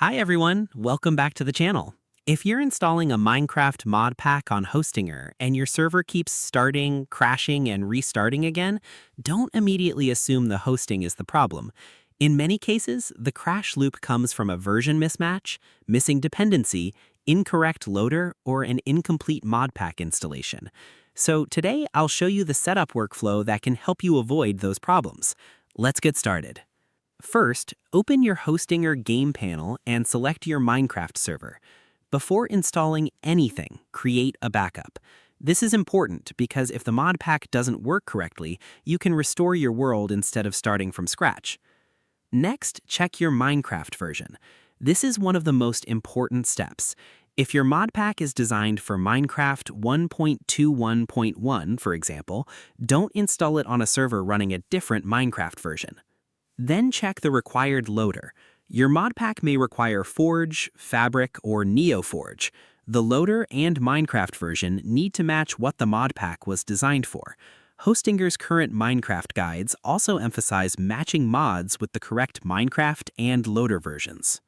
Hi everyone, welcome back to the channel. If you're installing a Minecraft mod pack on Hostinger and your server keeps starting, crashing, and restarting again, don't immediately assume the hosting is the problem. In many cases, the crash loop comes from a version mismatch, missing dependency, incorrect loader, or an incomplete mod pack installation. So today I'll show you the setup workflow that can help you avoid those problems. Let's get started. First, open your Hostinger game panel and select your Minecraft server. Before installing anything, create a backup. This is important because if the mod pack doesn't work correctly, you can restore your world instead of starting from scratch. Next, check your Minecraft version. This is one of the most important steps. If your mod pack is designed for Minecraft 1.21.1, for example, don't install it on a server running a different Minecraft version. Then check the required loader. Your mod pack may require Forge, Fabric, or NeoForge. The loader and Minecraft version need to match what the mod pack was designed for. Hostinger's current Minecraft guides also emphasize matching mods with the correct Minecraft and loader versions.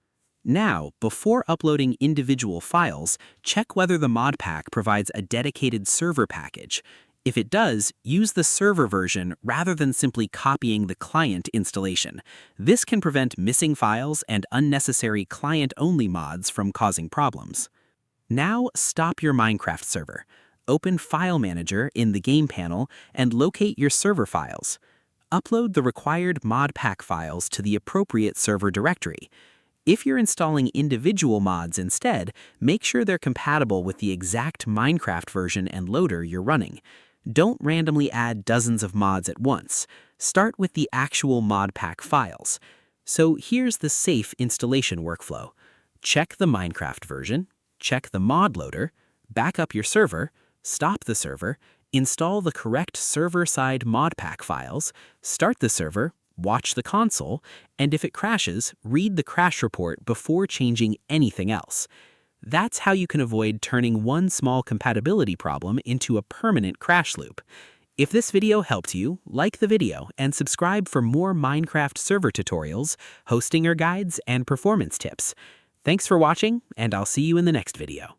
Now, before uploading individual files, check whether the mod pack provides a dedicated server package. If it does, use the server version rather than simply copying the client installation. This can prevent missing files and unnecessary client-only mods from causing problems. Now, stop your Minecraft server. Open File Manager in the game panel and locate your server files. Upload the required mod pack files to the appropriate server directory. If you're installing individual mods instead, make sure they're compatible with the exact Minecraft version and loader you're running. Don't randomly add dozens of mods at once. Start with the actual mod pack files. So here's the safe installation workflow. Check the Minecraft version, check the mod loader, back up your server, stop the server, install the correct server-side mod pack files, start the server, watch the console, and if it crashes, read the crash report before changing anything else. That's how you can avoid turning one small compatibility problem into a permanent crash loop. If this video helped you, like the video and subscribe for more Minecraft server tutorials, Hostinger guides, and performance tips. Thanks for watching, and I'll see you in the next video.